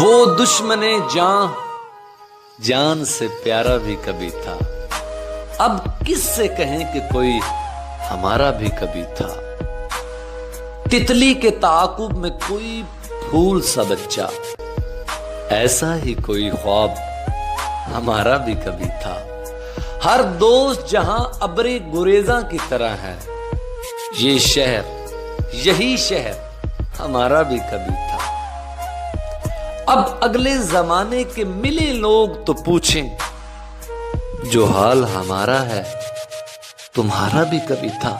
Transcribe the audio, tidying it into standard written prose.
वो दुश्मने जान, जान से प्यारा भी कभी था। अब किससे कहें कि कोई हमारा भी कभी था। तितली के ताकुब में कोई फूल सा बच्चा, ऐसा ही कोई ख्वाब हमारा भी कभी था। हर दोस्त जहां अबरे गुरेजा की तरह है, ये शहर यही शहर हमारा भी कभी था। अब अगले जमाने के मिले लोग तो पूछें, जो हाल हमारा है तुम्हारा भी कभी था।